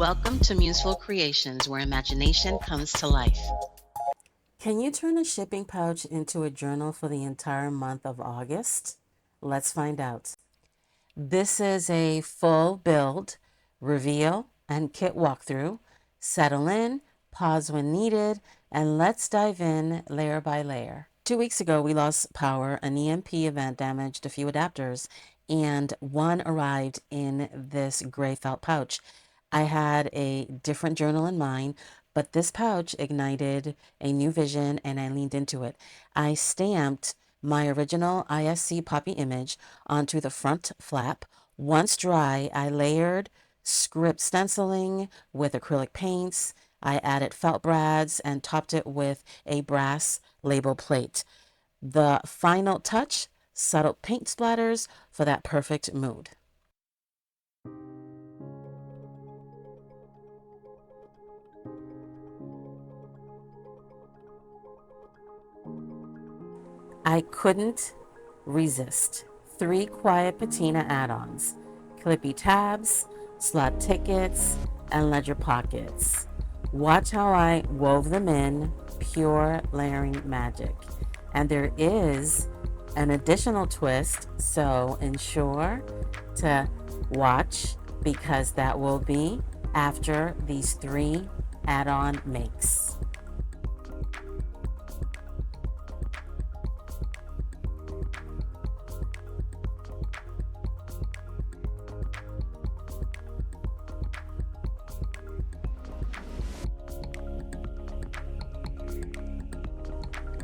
Welcome to Museful Creations, where imagination comes to life. Can you turn a shipping pouch into a journal for the entire month of August? Let's find out. This is a full build, reveal, and kit walkthrough. Settle in, pause when needed, and let's dive in layer by layer. 2 weeks ago, we lost power. An EMP event damaged a few adapters, and one arrived in this gray felt pouch. I had a different journal in mind, but this pouch ignited a new vision and I leaned into it. I stamped my original ISC poppy image onto the front flap. Once dry, I layered script stenciling with acrylic paints. I added felt brads and topped it with a brass label plate. The final touch, subtle paint splatters for that perfect mood. I couldn't resist 3 quiet Patina add-ons: ClippieTabs, slot tickets, and ledger pockets. Watch how I wove them in, pure layering magic. And there is an additional twist, so ensure to watch because that will be after these 3 add-on makes.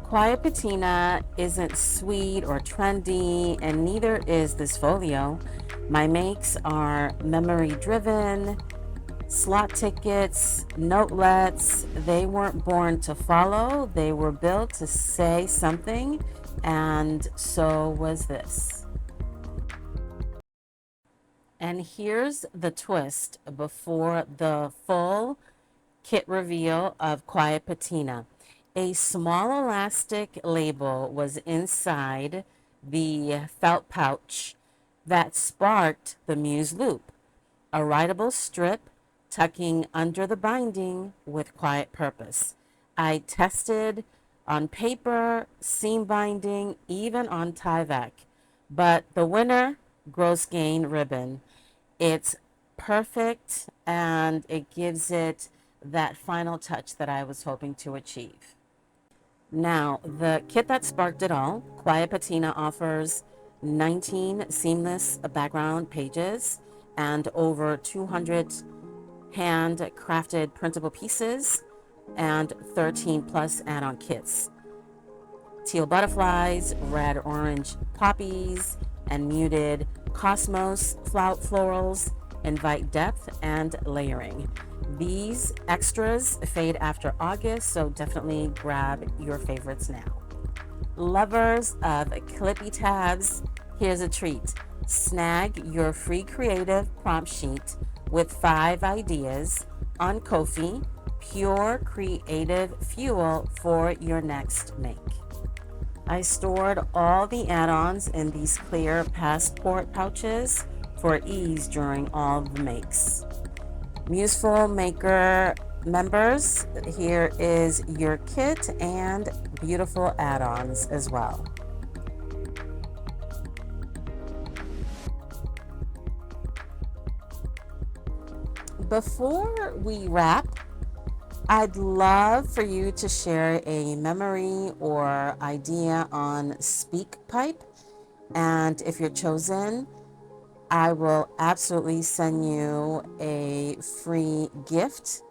Quiet Patina isn't sweet or trendy, and neither is this folio. My makes are memory driven, slot tickets, notelets. They weren't born to follow, they were built to say something, and so was this. And here's the twist before the full kit reveal of Quiet Patina. A small elastic label was inside the felt pouch that sparked the MuseLoop, a writable strip tucking under the binding with quiet purpose. I tested on paper, seam binding, even on Tyvek, but the winner, gross gain ribbon. It's perfect and it gives it that final touch that I was hoping to achieve. Now, the kit that sparked it all, Quiet Patina, offers 19 seamless background pages and over 200 hand-crafted printable pieces and 13 plus add-on kits. Teal butterflies, red-orange poppies, and muted cosmos florals invite depth and layering. These extras fade after August, so definitely grab your favorites now. Lovers of ClippieTabs, here's a treat. Snag your free creative prompt sheet with 5 ideas on Ko-fi, pure creative fuel for your next make. I stored all the add-ons in these clear passport pouches for ease during all the makes. Museful Maker members, here is your kit and beautiful add-ons as well. Before we wrap, I'd love for you to share a memory or idea on SpeakPipe, and if you're chosen, I will absolutely send you a free gift.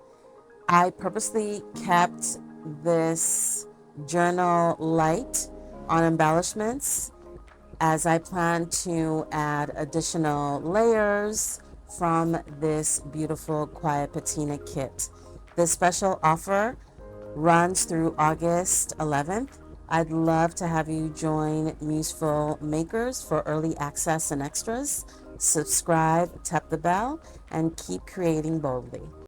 I purposely kept this journal light on embellishments as I plan to add additional layers from this beautiful Quiet Patina kit. This special offer runs through August 11th. I'd love to have you join Museful Makers for early access and extras. Subscribe, tap the bell, and keep creating boldly.